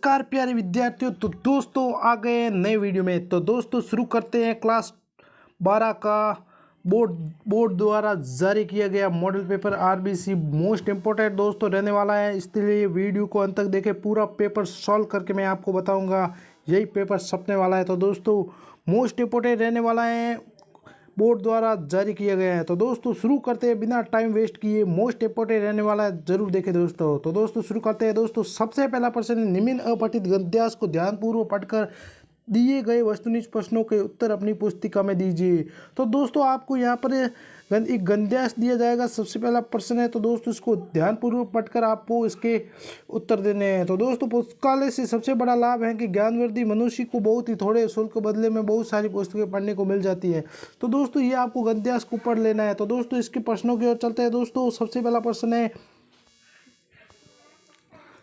नमस्कार प्यारे विद्यार्थियों। तो दोस्तों आ गए हैं नए वीडियो में। तो दोस्तों शुरू करते हैं क्लास 12 का बोर्ड द्वारा जारी किया गया model paper RBC most important दोस्तों रहने वाला है, इसलिए वीडियो को अंत तक देखें। पूरा पेपर सॉल्व करके मैं आपको बताऊंगा, यही पेपर छपने वाला है। तो दोस्तों मोस्ट इम्पोर्टेंट रहने वाला है, बोर्ड द्वारा जारी किया गया है। तो दोस्तों शुरू करते हैं बिना टाइम वेस्ट किए, मोस्ट इंपोर्टेंट रहने वाला है, जरूर देखें दोस्तों। तो दोस्तों शुरू करते हैं दोस्तों। सबसे पहला प्रश्न, निम्न अपठित गद्यांश को ध्यानपूर्वक पढ़कर दिए गए वस्तुनिष्ठ प्रश्नों के उत्तर अपनी पुस्तिका में दीजिए। तो दोस्तों आपको यहाँ पर एक गद्यांश दिया जाएगा। सबसे पहला प्रश्न है, तो दोस्तों इसको ध्यानपूर्वक पढ़कर आपको इसके उत्तर देने हैं। तो दोस्तों पुस्तकालय से सबसे बड़ा लाभ है कि ज्ञानवर्धी मनुष्य को बहुत ही थोड़े शुल्क के बदले में बहुत सारी पुस्तकें पढ़ने को मिल जाती है। तो दोस्तों ये आपको गद्यांश को पढ़ लेना है। तो दोस्तों इसके प्रश्नों की ओर चलते हैं दोस्तों। सबसे पहला प्रश्न है,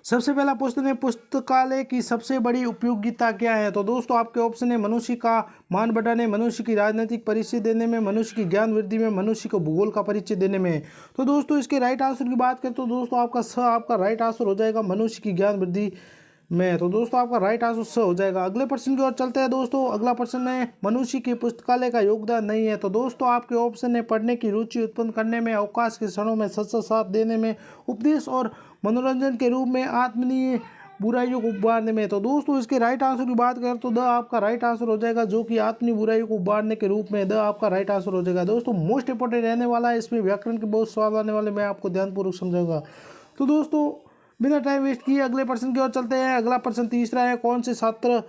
सबसे पहला प्रश्न है, पुस्तकालय की सबसे बड़ी उपयोगिता क्या है। तो दोस्तों आपके ऑप्शन है, मनुष्य का मान बढ़ाने, मनुष्य की राजनीतिक परिचय देने में, मनुष्य की ज्ञान वृद्धि में, मनुष्य को भूगोल का परिचय देने में। तो दोस्तों इसके राइट आंसर की बात करें तो दोस्तों आपका राइट आंसर हो जाएगा मनुष्य की ज्ञान वृद्धि में। तो दोस्तों आपका राइट आंसर स हो जाएगा। अगले प्रश्न की ओर चलते हैं दोस्तों। अगला प्रश्न है, मनुष्य की पुस्तकालय का योगदान नहीं है। तो दोस्तों आपके ऑप्शन है, पढ़ने की रुचि उत्पन्न करने में, अवकाश के क्षणों में सच्चा साथ देने में, उपदेश और मनोरंजन के रूप में, आत्मनीय बुराइयों को उबारने में। तो दोस्तों इसके राइट आंसर की बात करें तो द आपका राइट आंसर हो जाएगा, जो कि आत्मनीय बुराइयों को उबारने के रूप में, द आपका राइट आंसर हो जाएगा। दोस्तों मोस्ट इंपोर्टेंट रहने वाला है, इसमें व्याकरण के बहुत सवाल आने वाले, मैं आपको ध्यानपूर्वक समझाऊंगा। तो दोस्तों बिना टाइम वेस्ट किए अगले प्रश्न की ओर चलते हैं। अगला प्रश्न तीसरा है, कौन से छात्र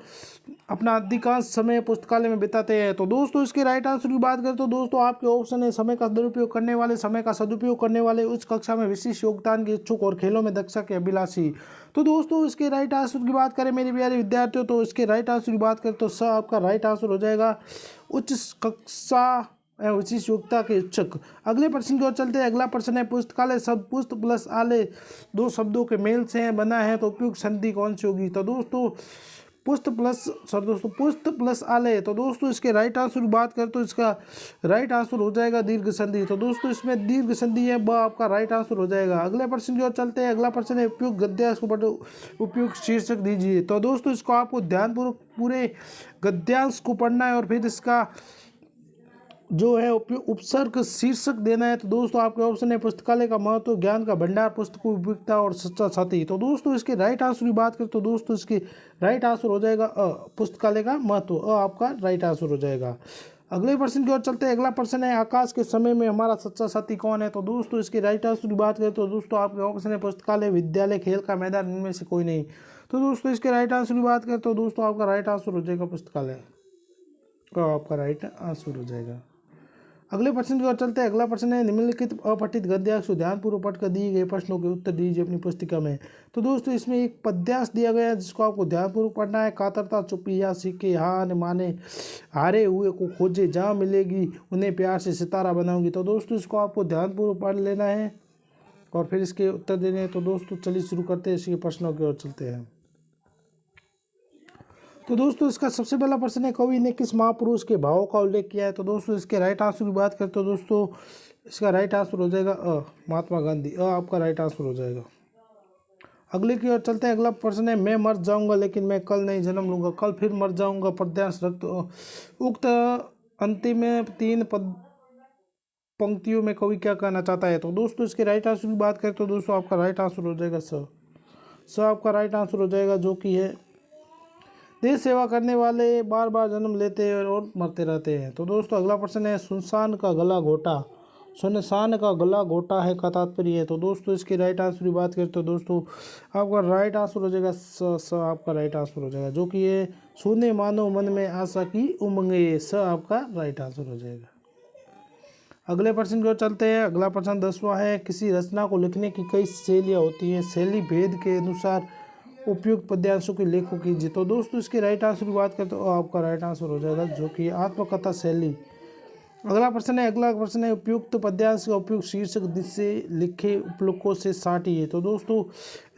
अपना अधिकांश समय पुस्तकालय में बिताते हैं। तो दोस्तों इसके राइट आंसर की बात करें तो दोस्तों आपके ऑप्शन है, समय का दुरुपयोग करने वाले, समय का सदुपयोग करने वाले, उच्च कक्षा में विशिष्ट योगदान के इच्छुक और खेलों में दक्षता के अभिलाषी। तो दोस्तों इसके राइट आंसर की बात करें मेरे प्यारे विद्यार्थियों, तो इसके राइट आंसर की बात करें तो स आपका राइट आंसर हो जाएगा, उच्च कक्षा विशिष्ट योग्यता के इच्छुक। अगले प्रश्न की ओर चलते हैं। अगला प्रश्न है, पुस्तकालय शब्द पुस्त प्लस आले दो शब्दों के मेल से बना है, तो उपयुक्त संधि कौन सी होगी। तो दोस्तों पुस्त प्लस आले। तो दोस्तों इसके राइट आंसर की बात करें तो इसका राइट आंसर हो जाएगा दीर्घ संधि। तो दोस्तों इसमें दीर्घ संधि है, वह आपका राइट आंसर हो जाएगा। अगले प्रश्न की ओर चलते हैं। अगला प्रश्न है, उपयुक्त गद्यांश को उपयुक्त शीर्षक दीजिए। तो दोस्तों इसको आपको ध्यानपूर्वक पूरे गद्यांश को पढ़ना है और फिर इसका जो है उपसर्ग शीर्षक देना है। तो दोस्तों आपके ऑप्शन है, पुस्तकालय का महत्व, ज्ञान का भंडार, पुस्तकों की उपयोगिता और सच्चा साथी। तो दोस्तों इसके राइट आंसर की बात करें तो दोस्तों इसकी राइट आंसर हो जाएगा पुस्तकालय का महत्व, आपका राइट आंसर हो जाएगा। अगले प्रश्न की ओर चलते हैं। अगला प्रश्न है, आकाश के समय में हमारा सच्चा साथी कौन है। तो दोस्तों इसके राइट आंसर की बात करें तो दोस्तों आपके ऑप्शन है, पुस्तकालय, विद्यालय, खेल का मैदान, इनमें से कोई नहीं। तो दोस्तों इसके राइट आंसर की बात करें तो दोस्तों आपका राइट आंसर हो जाएगा पुस्तकालय, आपका राइट आंसर हो जाएगा। अगले प्रश्न की ओर चलते हैं। अगला प्रश्न है, निम्नलिखित अपठित गद्यांश को ध्यानपूर्वक पढ़कर दिए गए प्रश्नों के उत्तर दीजिए अपनी पुस्तिका में। तो दोस्तों इसमें एक पद्यांश दिया गया है जिसको आपको ध्यानपूर्वक पढ़ना है। कातरता चुप्पी या सीखे हार माने, हारे हुए को खोजे, जहाँ मिलेगी उन्हें प्यार से सितारा बनाऊंगी। तो दोस्तों इसको आपको ध्यानपूर्वक पढ़ लेना है और फिर इसके उत्तर देने हैं। तो दोस्तों चलिए शुरू करते हैं, इसके प्रश्नों की ओर चलते हैं। तो दोस्तों इसका सबसे पहला प्रश्न है, कवि ने किस महापुरुष के भावों का उल्लेख किया है। तो दोस्तों इसके राइट आंसर की बात करें तो दोस्तों इसका राइट आंसर हो जाएगा महात्मा गांधी, आपका राइट आंसर हो जाएगा। अगले की ओर चलते हैं। अगला प्रश्न है, मैं मर जाऊंगा लेकिन मैं कल नहीं जन्म लूंगा, कल फिर मर जाऊंगा, पद्यांश रख दो। उक्त अंतिम तीन पंक्तियों में कवि क्या कहना चाहता है। तो दोस्तों इसके राइट आंसर की बात करें तो दोस्तों आपका राइट आंसर हो जाएगा स आपका राइट आंसर हो जाएगा, जो कि है, देश सेवा करने वाले बार बार जन्म लेते हैं और मरते रहते हैं। तो दोस्तों अगला प्रश्न है, सुनसान का गला घोटा, सुनसान का गला घोटा है का तात्पर्य है। तो दोस्तों इसके राइट आंसर की बात करें तो दोस्तों आपका राइट आंसर हो जाएगा स आपका राइट आंसर हो जाएगा, जो कि ये सुने मानो मन में आशा की उमंगे, स आपका राइट आंसर हो जाएगा। अगले प्रश्न की ओर चलते हैं। अगला प्रश्न 10वां है, किसी रचना को लिखने की कई शैलियाँ होती हैं, शैली भेद के अनुसार उपयुक्त पद्यांशों के लेखों कीजिए। तो दोस्तों इसके राइट आंसर की बात करें तो आपका राइट आंसर हो जाएगा, जो कि आत्मकथा शैली। अगला प्रश्न है, उपयुक्त पद्यांश का उपयुक्त शीर्षक जिससे लिखे उपलोकों से साटिए। तो दोस्तों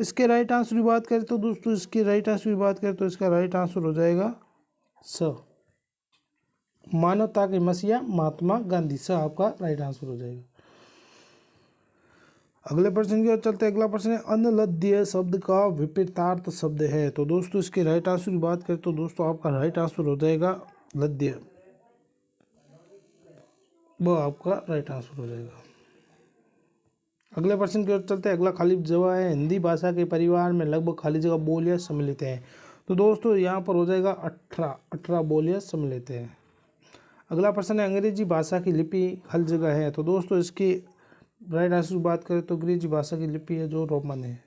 इसके राइट आंसर की बात करें तो दोस्तों इसके राइट आंसर की बात करें तो इसका राइट आंसर हो जाएगा स मानवता के मसीहा महात्मा गांधी, स आपका राइट आंसर हो जाएगा। अगले प्रश्न की ओर चलते हैं। अगला प्रश्न है अनलद्य शब्द का विपरीतार्थ शब्द है। तो दोस्तों इसके राइट आंसर की बात करें तो दोस्तों आपका राइट आंसर हो जाएगा लद्य, वो आपका राइट आंसर हो जाएगा। अगले प्रश्न की ओर चलते हैं। अगला खाली जगह है हिंदी भाषा के परिवार में लगभग खाली जगह बोलियां सम्मिलित हैं। तो दोस्तों यहाँ पर हो जाएगा 18 बोलियां सम्मिलित हैं। अगला प्रश्न है अंग्रेजी भाषा की लिपि खाली जगह है। तो दोस्तों इसकी राइट आंसर की बात करें तो अंग्रेजी भाषा की लिपि है जो रोमन है।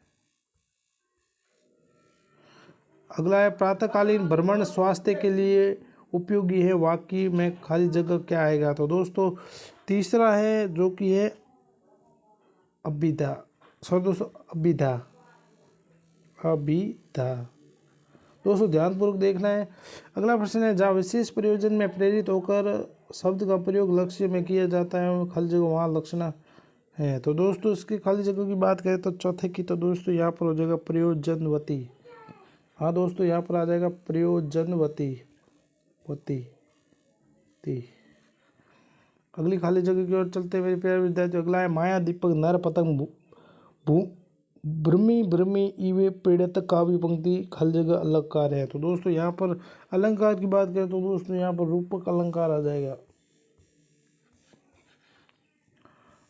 अगला है प्रातःकालीन भ्रमण स्वास्थ्य के लिए उपयोगी है, वाक्य में खाली जगह क्या आएगा। तो दोस्तों तीसरा है जो कि है अभिधा, सॉरी दोस्तों अभिधा, अभिधा। दोस्तों ध्यानपूर्वक देखना है। अगला प्रश्न है जहाँ विशेष प्रयोजन में प्रेरित होकर शब्द का प्रयोग लक्ष्य में किया जाता है खाली जगह वहाँ लक्षण है। तो दोस्तों इसकी खाली जगह की बात करें तो चौथे की, तो दोस्तों यहाँ पर हो जाएगा प्रयोजनवती। हाँ दोस्तों यहाँ पर आ जाएगा प्रयोजनवती वती ती। अगली खाली जगह की ओर चलते मेरे प्यारे विद्यार्थी। अगला है माया दीपक नर पतंग भू भ्रमी भ्रमी इवे पीड़ित काव्य पंक्ति खाली जगह अलंकार है। तो दोस्तों यहाँ पर अलंकार की बात करें तो दोस्तों यहाँ पर रूपक अलंकार आ जाएगा।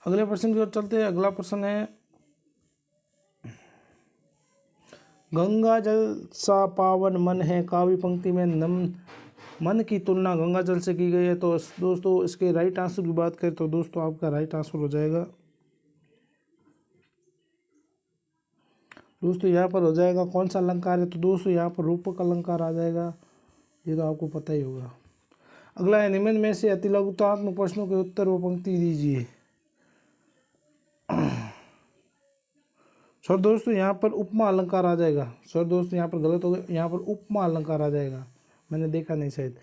अगले प्रश्न की ओर चलते हैं। अगला प्रश्न है गंगा जल सा पावन मन है काव्य पंक्ति में मन की तुलना गंगा जल से की गई है। तो दोस्तों इसके राइट आंसर की बात करें तो दोस्तों आपका राइट आंसर हो जाएगा दोस्तों यहाँ पर हो जाएगा कौन सा अलंकार है। तो दोस्तों यहाँ पर रूपक अलंकार आ जाएगा, ये तो आपको पता ही होगा। अगला है निम्न में से अतिलघुतात्मक प्रश्नों के उत्तर व पंक्ति दीजिए। सर दोस्तों यहाँ पर उपमा अलंकार आ जाएगा। सर दोस्तों यहाँ पर गलत हो गया, यहाँ पर उपमा अलंकार आ जाएगा, मैंने देखा नहीं शायद।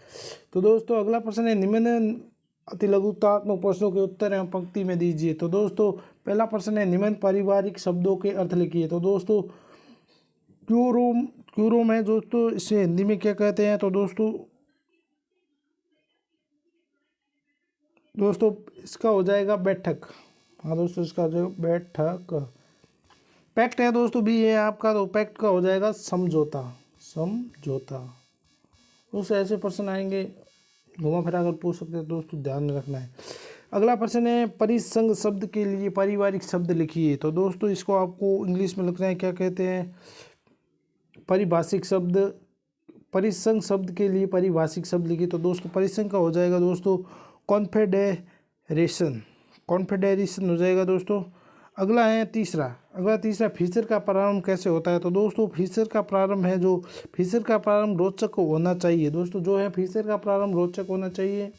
तो दोस्तों अगला प्रश्न है निम्न अतिलघुतात्मक प्रश्नों के उत्तर एवं पंक्ति में दीजिए। तो दोस्तों पहला प्रश्न है निम्न पारिवारिक शब्दों के अर्थ लिखिए। तो दोस्तों क्यूरोम है दोस्तों, इसे हिंदी में क्या कहते हैं। तो दोस्तों इसका हो जाएगा बैठक। हाँ दोस्तों इसका हो जाएगा बैठक। पैक्ट है दोस्तों बी है आपका, तो पैक्ट का हो जाएगा समझौता। दोस्तों ऐसे प्रश्न आएंगे घुमा फिरा कर पूछ सकते हैं दोस्तों, ध्यान में रखना है। अगला प्रश्न है परिसंग शब्द के लिए पारिवारिक शब्द लिखिए। तो दोस्तों इसको आपको इंग्लिश में लिखना है, क्या कहते हैं परिभाषिक शब्द। परिसंग शब्द के लिए पारिभाषिक शब्द लिखिए। तो दोस्तों परिसंग का हो जाएगा दोस्तों कॉन्फेडरेशन हो जाएगा दोस्तों। अगला है तीसरा फीचर का प्रारंभ कैसे होता है। तो दोस्तों फीचर का प्रारंभ रोचक होना चाहिए। दोस्तों जो है फीचर का प्रारंभ रोचक होना चाहिए।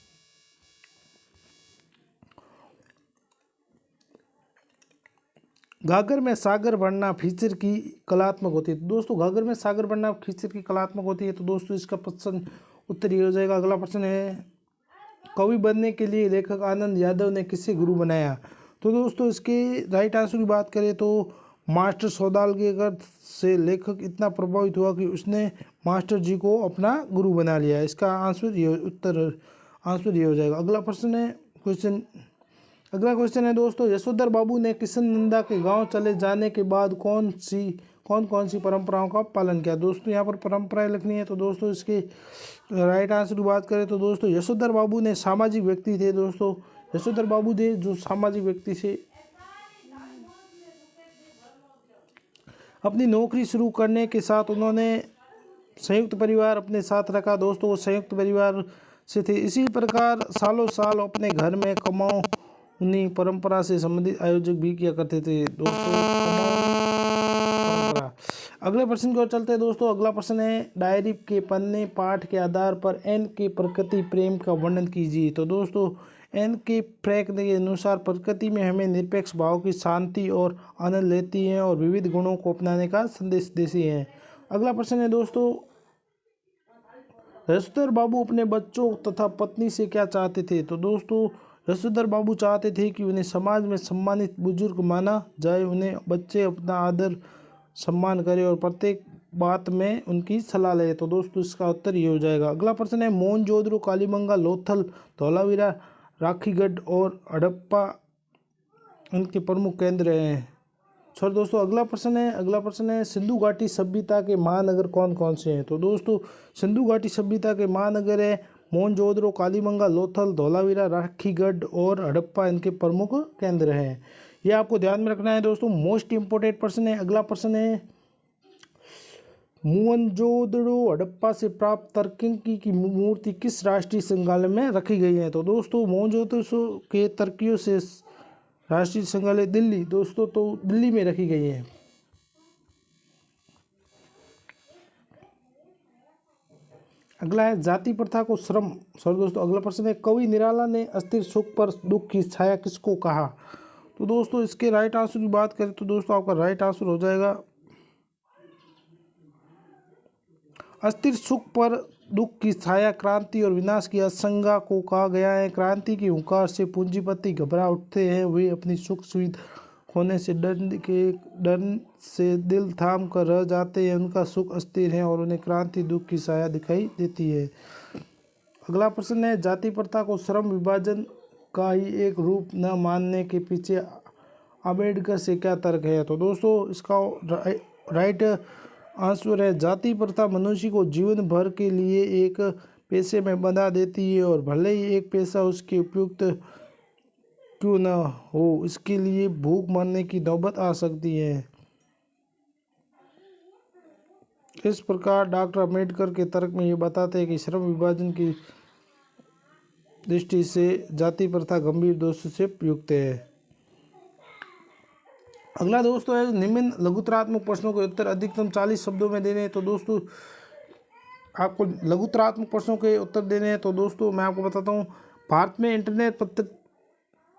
घाघर में सागर बनना फीचर की कलात्मक होती है। तो दोस्तों घाघर में सागर बनना फीचर की कलात्मक होती है। तो दोस्तों इसका प्रश्न उत्तर ये हो जाएगा। अगला प्रश्न है कवि बनने के लिए लेखक आनंद यादव ने किसे गुरु बनाया। तो दोस्तों इसके राइट आंसर की बात करें तो मास्टर सौदागर से लेखक इतना प्रभावित हुआ कि उसने मास्टर जी को अपना गुरु बना लिया। इसका आंसर ये हो जाएगा। अगला क्वेश्चन है दोस्तों यशोधर बाबू ने किशन नंदा के गांव चले जाने के बाद कौन कौन सी परंपराओं का पालन किया। दोस्तों यहाँ पर परंपराएं लिखनी है। तो दोस्तों इसके राइट आंसर की बात करें तो दोस्तों यशोधर बाबू ने सामाजिक व्यक्ति थे। दोस्तों यशोधर बाबू थे जो सामाजिक व्यक्ति से अपनी नौकरी शुरू करने के साथ उन्होंने संयुक्त परिवार अपने साथ रखा। दोस्तों वो संयुक्त परिवार से थे। इसी प्रकार सालों साल अपने घर में कमाओ उन्हीं परंपरा से संबंधित आयोजक भी किया करते थे। दोस्तों परंपरा। अगले प्रश्न की ओर चलते हैं दोस्तों। अगला प्रश्न है डायरी के पन्ने पाठ के आधार पर एन के प्रकृति प्रेम का वर्णन कीजिए। तो दोस्तों एन के फ्रैंक के अनुसार प्रकृति में हमें निरपेक्ष भाव की शांति और आनंद लेती हैं और विविध गुणों को अपनाने का संदेश देती हैं। अगला प्रश्न है दोस्तों यशोधर बाबू अपने बच्चों तथा पत्नी से क्या चाहते थे। तो दोस्तों यशोधर बाबू चाहते थे कि उन्हें समाज में सम्मानित बुजुर्ग माना जाए, उन्हें बच्चे अपना आदर सम्मान करें और प्रत्येक बात में उनकी सलाह ले। तो दोस्तों इसका उत्तर ये हो जाएगा। अगला प्रश्न है मोहनजोदड़ो कालीबंगा लोथल धौलावीरा राखीगढ़ और हड़प्पा इनके प्रमुख केंद्र हैं। सर दोस्तों अगला प्रश्न है सिंधु घाटी सभ्यता के महानगर कौन कौन से हैं। तो दोस्तों सिंधु घाटी सभ्यता के महानगर है मोहनजोदड़ो, कालीबंगा, लोथल, धौलावीरा, राखीगढ़ और हड़प्पा इनके प्रमुख केंद्र हैं। ये आपको ध्यान में रखना है दोस्तों। मोस्ट इंपोर्टेंट प्रश्न है। अगला प्रश्न है मोहनजोदड़ो हड़प्पा से प्राप्त तरक्की की मूर्ति किस राष्ट्रीय संग्रहालय में रखी गई है। तो दोस्तों मोहनजोदड़ो के तरक्कियों से राष्ट्रीय संग्रहालय दिल्ली, दोस्तों तो दिल्ली में रखी गई है। अगला है जाति प्रथा को श्रम। सर दोस्तों अगला प्रश्न है कवि निराला ने अस्थिर सुख पर दुख की छाया किसको कहा। तो दोस्तों इसके राइट आंसर की बात करें तो दोस्तों आपका राइट आंसर हो जाएगा अस्थिर सुख पर दुख की छाया क्रांति और विनाश की आशंका को कहा गया है। क्रांति की हुंकार से पूंजीपति घबरा उठते हैं, वे अपनी सुख सुविधा खोने से डर से दिल थाम कर रह जाते हैं। उनका सुख अस्थिर है और उन्हें क्रांति दुख की छाया दिखाई देती है। अगला प्रश्न है जाति प्रथा को श्रम विभाजन का ही एक रूप न मानने के पीछे अम्बेडकर से क्या तर्क है। तो दोस्तों इसका राइट आंसर है जाति प्रथा मनुष्य को जीवन भर के लिए एक पेशे में बंधा देती है और भले ही एक पेशा उसके उपयुक्त क्यों न हो, इसके लिए भूख मरने की नौबत आ सकती है। इस प्रकार डॉक्टर अम्बेडकर के तर्क में ये बताते हैं कि श्रम विभाजन की दृष्टि से जाति प्रथा गंभीर दोष से युक्त है। अगला दोस्तों है निम्न लघुतरात्मक प्रश्नों के उत्तर अधिकतम 40 शब्दों में देने हैं। तो दोस्तों आपको लघुतरात्मक प्रश्नों के उत्तर देने हैं। तो दोस्तों मैं आपको बताता हूँ भारत में इंटरनेट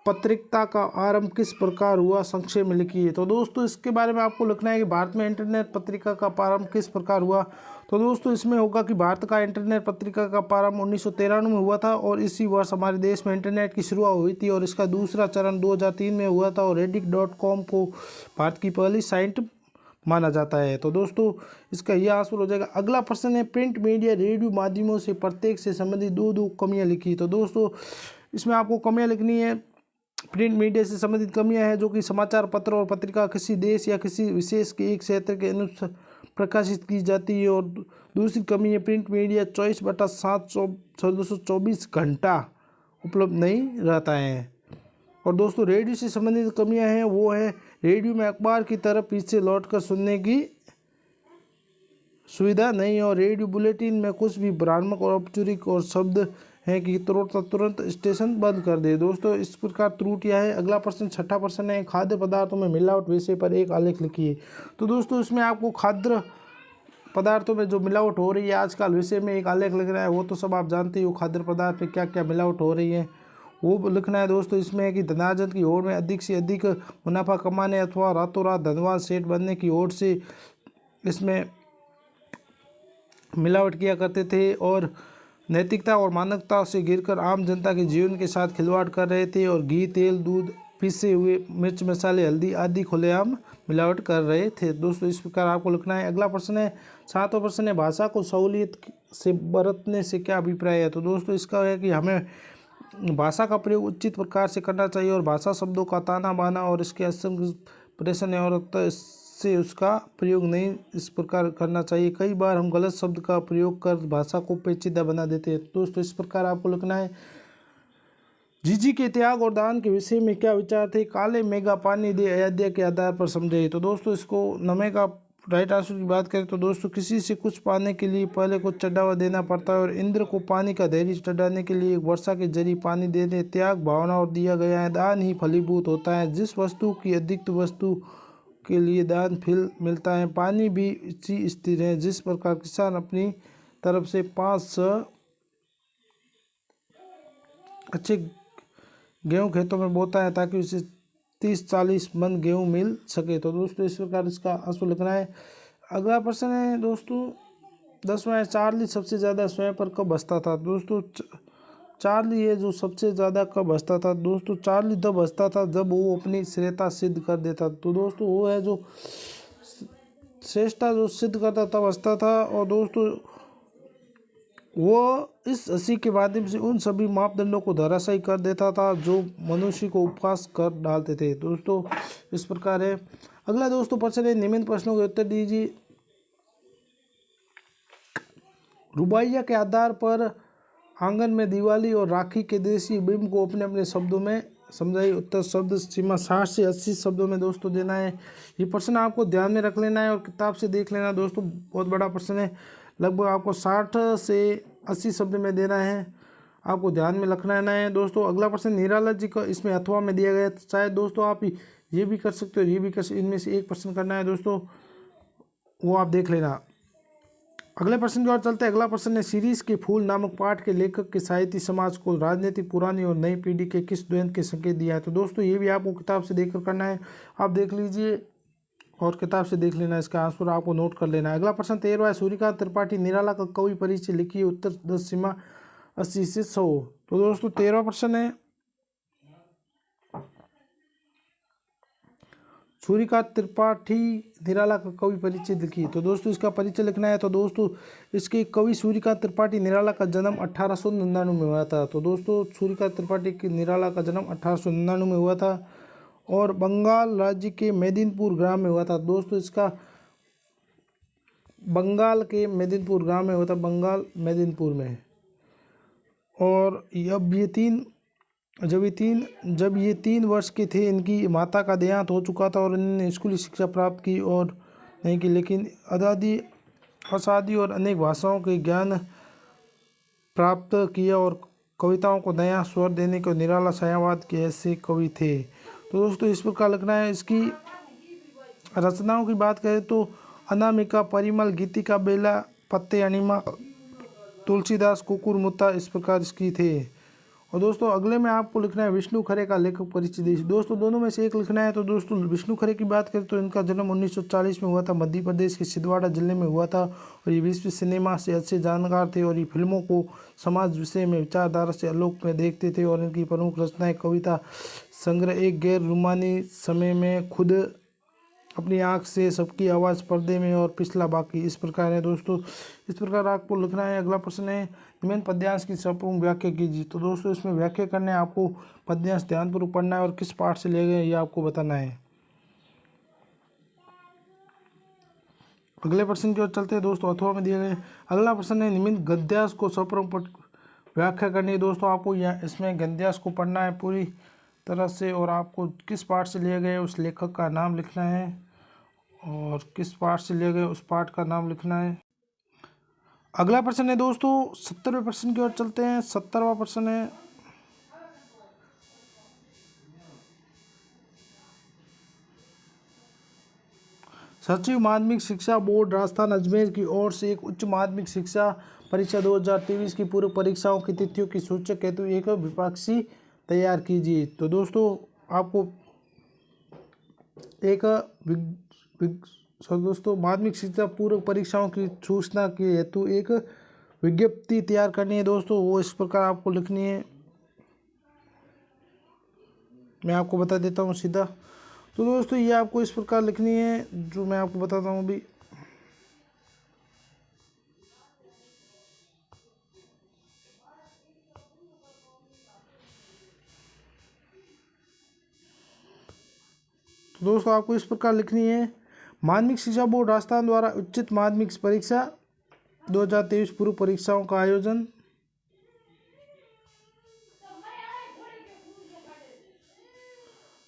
पत्रिका का आरंभ किस प्रकार हुआ, संक्षेप में लिखिए। तो दोस्तों इसके बारे में आपको लिखना है कि भारत में इंटरनेट पत्रिका का प्रारंभ किस प्रकार हुआ। तो दोस्तों इसमें होगा कि भारत का इंटरनेट पत्रिका का प्रारंभ 1993 में हुआ था और इसी वर्ष हमारे देश में इंटरनेट की शुरुआत हुई थी और इसका दूसरा चरण 2003 में हुआ था और reddit.com को भारत की पहली साइट माना जाता है। तो दोस्तों इसका यह आंसर हो जाएगा। अगला प्रश्न है प्रिंट मीडिया रेडियो माध्यमों से प्रत्येक से संबंधित दो कमियाँ लिखी। तो दोस्तों इसमें आपको कमियाँ लिखनी है। प्रिंट मीडिया से संबंधित कमियां हैं जो कि समाचार पत्र और पत्रिका किसी देश या किसी विशेष के एक क्षेत्र के अनुसार प्रकाशित की जाती है और दूसरी कमी है प्रिंट मीडिया 24/7/224 घंटा उपलब्ध नहीं रहता है। और दोस्तों रेडियो से संबंधित कमियां हैं वो है रेडियो में अखबार की तरह पीछे लौटकर सुनने की सुविधा नहीं और रेडियो बुलेटिन में कुछ भी भ्रामक और औपचारिक और शब्द है कि तुरंत स्टेशन बंद कर दे। दोस्तों इस प्रकार त्रुटियां है। अगला प्रश्न छठा प्रश्न है खाद्य पदार्थों में मिलावट विषय पर एक आलेख लिखिए। तो दोस्तों इसमें आपको खाद्य पदार्थों में जो मिलावट हो रही है आजकल विषय में एक आलेख लिखना है। वो तो सब आप जानते हो खाद्य पदार्थ में क्या क्या मिलावट हो रही है वो लिखना है। दोस्तों इसमें है कि धनार्जन की होड़ में अधिक से अधिक मुनाफा कमाने अथवा रातों रात धनवान सेठ बनने की ओर से इसमें मिलावट किया करते थे और नैतिकता और मानवता से गिरकर आम जनता के जीवन के साथ खिलवाड़ कर रहे थे और घी, तेल, दूध, पिसे हुए मिर्च मसाले, हल्दी आदि खुलेआम मिलावट कर रहे थे। दोस्तों इस प्रकार आपको लिखना है। अगला प्रश्न है सातवां प्रश्न है भाषा को सहूलियत से बरतने से क्या अभिप्राय है। तो दोस्तों इसका है कि हमें भाषा का प्रयोग उचित प्रकार से करना चाहिए और भाषा शब्दों का ताना बाना और इसके असंग प्रश्न और से उसका प्रयोग नहीं इस प्रकार करना चाहिए। कई बार हम गलत शब्द का प्रयोग कर भाषा को पेचीदा बना देते हैं। दोस्तों इस प्रकार आपको लिखना है जीजी के त्याग और दान के विषय में क्या विचार थे। काले मेघा पानी दे अयोध्या के आधार पर समझे। तो दोस्तों इसको नमे का राइट आंसर की बात करें तो दोस्तों किसी से कुछ पाने के लिए पहले कुछ चढ़ावा देना पड़ता है और इंद्र को पानी का धैर्य चढ़ाने के लिए वर्षा के जरिए पानी देने त्याग भावना और दिया गया है। दान ही फलीभूत होता है। जिस वस्तु की अधिक वस्तु के लिए दान फल मिलता है। पानी भी इसी स्थिर है। जिस प्रकार किसान अपनी तरफ से 5 अच्छे गेहूं खेतों में बोता है ताकि उसे 30-40 मन गेहूं मिल सके। तो दोस्तों इस प्रकार इसका आंसर लिखना है। अगला प्रश्न है दोस्तों 10वां है चार्ली सबसे ज़्यादा स्वयं पर कब हंसता था। दोस्तों चार्ली है जो सबसे ज़्यादा कब हंसता था। दोस्तों चार्ली तब हंसता था जब वो अपनी श्रेष्ठता सिद्ध कर देता। तो दोस्तों वो है जो श्रेष्ठता जो सिद्ध करता तब हंसता था और दोस्तों वो इस हंसी के माध्यम से उन सभी मापदंडों को धराशायी कर देता था जो मनुष्य को उपहास कर डालते थे। दोस्तों इस प्रकार है। अगला दोस्तों प्रश्न है, निम्न प्रश्नों के उत्तर दीजिए। रुबाइया के आधार पर आंगन में दिवाली और राखी के देसी बिंब को अपने अपने शब्दों में समझाइए। उत्तर शब्द सीमा 60 से 80 शब्दों में दोस्तों देना है। ये प्रश्न आपको ध्यान में रख लेना है और किताब से देख लेना दोस्तों, बहुत बड़ा प्रश्न है। लगभग आपको 60 से 80 शब्द में देना है, आपको ध्यान में रखना है दोस्तों। अगला प्रश्न निराला जी का इसमें अथवा में दिया गया, शायद दोस्तों आप ये भी कर सकते हो, ये भी कर सकते, इनमें से एक प्रश्न करना है दोस्तों, वो आप देख लेना। अगले प्रश्न की ओर चलते हैं। अगला प्रश्न है, सीरीज के फूल नामक पाठ के लेखक के साहित्य समाज को राजनीतिक पुरानी और नई पीढ़ी के किस द्वंद्व के संकेत दिया है। तो दोस्तों ये भी आपको किताब से देखकर करना है, आप देख लीजिए और किताब से देख लेना, इसका आंसर आपको नोट कर लेना है। अगला प्रश्न 13वां है, सूर्यकांत त्रिपाठी निराला का कवि परिचय लिखिए। उत्तर 10 सीमा 80 से 100। तो दोस्तों 13वां प्रश्न है, सूर्यकांत त्रिपाठी निराला का कवि परिचय लिखिए। तो दोस्तों इसका परिचय लिखना है। तो दोस्तों इसके कवि सूर्यकांत त्रिपाठी निराला का जन्म 1899 में हुआ था। तो दोस्तों सूर्यकांत त्रिपाठी की निराला का जन्म 1899 में हुआ था और बंगाल राज्य के मेदिनीपुर ग्राम में हुआ था। दोस्तों इसका बंगाल के मेदिनीपुर ग्राम में हुआ था, बंगाल मेदिनीपुर में। और जब ये तीन वर्ष के थे, इनकी माता का देहांत हो चुका था और इन्होंने स्कूली शिक्षा प्राप्त की और नहीं की, लेकिन असादी और अनेक भाषाओं के ज्ञान प्राप्त किया और कविताओं को नया स्वर देने को निराला छायावाद के ऐसे कवि थे। तो दोस्तों इस प्रकार लिखना है। इसकी रचनाओं की बात करें तो अनामिका, परिमल, गीतिका, बेला, पत्ते, अनिमा, तुलसीदास, कुकुरमुत्ता, इस प्रकार इसकी थे। और दोस्तों अगले में आपको लिखना है, विष्णु खरे का लेखक परिचय दीजिए। दोस्तों दोनों में से एक लिखना है। तो दोस्तों विष्णु खरे की बात करें तो इनका जन्म 1940 में हुआ था, मध्य प्रदेश के छिंदवाड़ा जिले में हुआ था और ये विश्व सिनेमा से अच्छे जानकार थे और ये फिल्मों को समाज विषय में विचारधारा से आलोक में देखते थे और इनकी प्रमुख रचनाएं कविता संग्रह एक गैर रूमानी समय में, खुद अपनी आँख से, सबकी आवाज़ पर्दे में और पिछला बाकी, इस प्रकार है दोस्तों। इस प्रकार आपको लिखना है। अगला प्रश्न है, निम्न पद्यांश की संपूर्ण व्याख्या कीजिए। तो दोस्तों इसमें व्याख्या करने आपको पद्यांश ध्यानपूर्वक पढ़ना है और किस पाठ से लिए गए ये आपको बताना है। अगले प्रश्न की ओर चलते हैं दोस्तों, अथवा में दिए गए। अगला प्रश्न है, निम्न गद्यांश को संपूर्ण व्याख्या करनी है। दोस्तों आपको यहाँ इसमें गद्यांश को पढ़ना है पूरी तरह से और आपको किस पाठ से लिए गए उस लेखक का नाम लिखना है और किस पाठ से लिए गए उस पाठ का नाम लिखना है। अगला प्रश्न है दोस्तों 70वें प्रश्न की ओर चलते हैं। 70वां प्रश्न है, सचिव माध्यमिक शिक्षा बोर्ड राजस्थान अजमेर की ओर से एक उच्च माध्यमिक शिक्षा परीक्षा 2023 की पूर्व परीक्षाओं की तिथियों की सूचक हेतु एक विभागसी तैयार कीजिए। तो दोस्तों आपको एक दोस्तों माध्यमिक शिक्षा पूर्व परीक्षाओं की सूचना के हेतु एक विज्ञप्ति तैयार करनी है दोस्तों, वो इस प्रकार आपको लिखनी है। मैं आपको बता देता हूँ सीधा। तो दोस्तों ये आपको इस प्रकार लिखनी है जो मैं आपको बताता हूँ अभी। तो दोस्तों आपको इस प्रकार लिखनी है, माध्यमिक शिक्षा बोर्ड राजस्थान द्वारा उच्च माध्यमिक परीक्षा 2023 पूर्व परीक्षाओं का आयोजन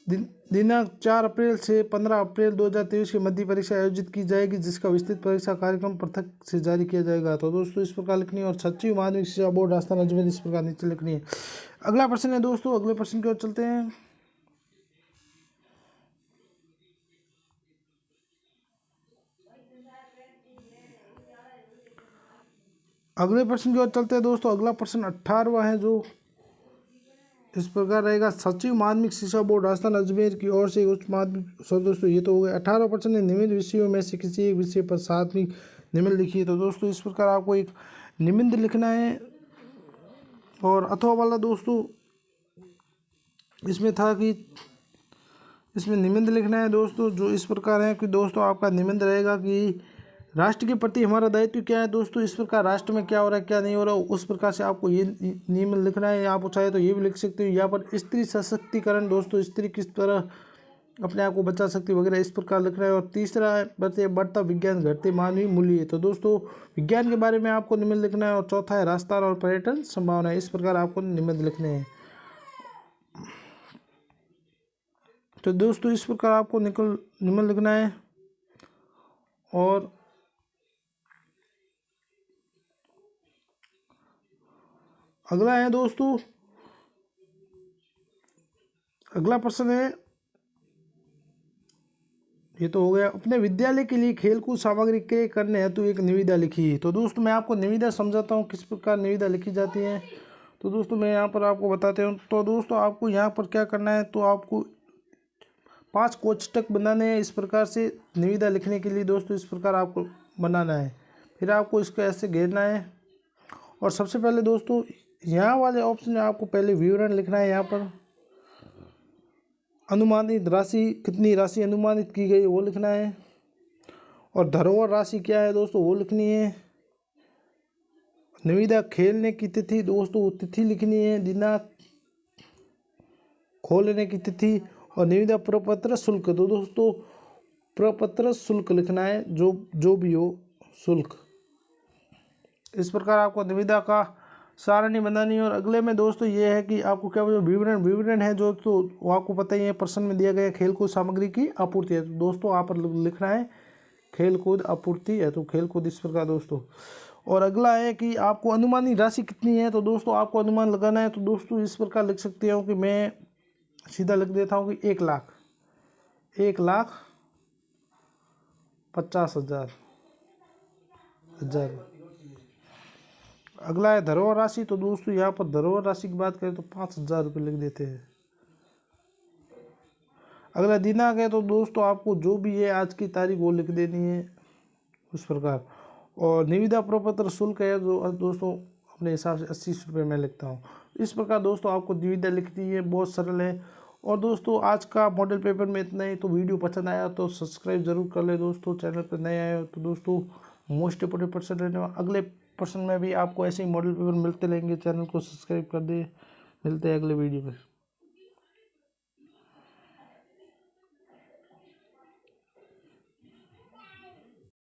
दिनांक 4 अप्रैल से 15 अप्रैल 2023 की मध्य परीक्षा आयोजित की जाएगी, जिसका विस्तृत परीक्षा कार्यक्रम पृथक से जारी किया जाएगा। तो दोस्तों इस प्रकार लिखनी है और सचिव माध्यमिक शिक्षा बोर्ड राजस्थान अजमेर इस प्रकार नीचे लिखनी है। अगला प्रश्न है दोस्तों, अगले प्रश्न की ओर चलते हैं। अगले प्रश्न की ओर चलते हैं दोस्तों। अगला प्रश्न 18वां है जो इस प्रकार रहेगा, सचिव माध्यमिक शिक्षा बोर्ड राजस्थान अजमेर की ओर से उच्च माध्यमिक। सो दोस्तों ये तो हो गया। 18वां प्रश्न है, निम्न विषयों में से किसी एक विषय पर सातवीं निम्न लिखिए। तो दोस्तों इस प्रकार आपको एक निम्न लिखना है और अथवा वाला दोस्तों इसमें था कि इसमें निबंध लिखना है दोस्तों, जो इस प्रकार है कि दोस्तों आपका निबंध रहेगा कि राष्ट्र के प्रति हमारा दायित्व क्या है। दोस्तों इस प्रकार राष्ट्र में क्या हो रहा है क्या नहीं हो रहा उस प्रकार से आपको ये निबंध लिखना है। आप चाहे तो ये भी लिख सकते हो यहाँ पर स्त्री सशक्तिकरण। दोस्तों स्त्री किस तरह अपने आप को बचा सकती वगैरह इस प्रकार लिखना है। और तीसरा है बढ़ता विज्ञान घटते मानवीय मूल्य। तो दोस्तों विज्ञान के बारे में आपको निम्न लिखना है। और चौथा है रास्ता और पर्यटन संभावना। इस प्रकार आपको निम्न लिखने हैं। तो दोस्तों इस प्रकार आपको निम्न लिखना है। और अगला है दोस्तों, अगला प्रश्न है, ये तो हो गया। अपने विद्यालय के लिए खेलकूद सामग्री के करने हेतु एक निविदा लिखी। तो दोस्तों मैं आपको निविदा समझाता हूँ किस प्रकार निविदा लिखी जाती है। तो दोस्तों मैं यहाँ पर आपको बताते हूँ। तो दोस्तों आपको यहाँ पर क्या करना है, तो आपको 5 कोष्ठक बनाने हैं इस प्रकार से निविदा लिखने के लिए। दोस्तों इस प्रकार आपको बनाना है। फिर आपको इसको ऐसे घेरना है। और सबसे पहले दोस्तों यहाँ वाले ऑप्शन में आपको पहले विवरण लिखना है। यहाँ पर अनुमानित राशि, कितनी राशि अनुमानित की गई वो लिखना है। और धरोहर राशि क्या है दोस्तों वो लिखनी है। निविदा खेलने की तिथि दोस्तों तिथि लिखनी है, दिनांक, खोलने की तिथि। और निविदा प्रपत्र शुल्क, तो दोस्तों प्रपत्र शुल्क लिखना है, जो भी हो शुल्क। इस प्रकार आपको निविदा का सारणी बनानी है। और अगले में दोस्तों ये है कि आपको क्या विवरण है जो, तो वो आपको पता ही है, प्रश्न में दिया गया खेलकूद सामग्री की आपूर्ति है। तो दोस्तों आप पर लिखना है खेलकूद आपूर्ति है। तो खेलकूद इस प्रकार दोस्तों। और अगला है कि आपको अनुमानित राशि कितनी है। तो दोस्तों आपको अनुमान लगाना है। तो दोस्तों इस प्रकार लिख सकते हो कि मैं सीधा लिख देता हूँ कि 1,50,000। अगला है धरोहर राशि। तो दोस्तों यहाँ पर धरोहर राशि की बात करें तो 5,000 रुपये लिख देते हैं। अगला दिनांक है। तो दोस्तों आपको जो भी है आज की तारीख वो लिख देनी है उस प्रकार। और निविदा प्रपत्र शुल्क है जो दोस्तों अपने हिसाब से 80 रुपये मैं लिखता हूँ। इस प्रकार दोस्तों आपको निविदा लिखनी है, बहुत सरल है। और दोस्तों आज का मॉडल पेपर में इतना ही। तो वीडियो पसंद आया तो सब्सक्राइब जरूर कर ले दोस्तों। चैनल पर नए आए हो तो दोस्तों मोस्ट इंपोर्टेंट पर्सन रहने वाला अगले पर्सन में भी आपको ऐसे ही मॉडल पेपर मिलते रहेंगे। चैनल को सब्सक्राइब कर दे। मिलते हैं अगले वीडियो में।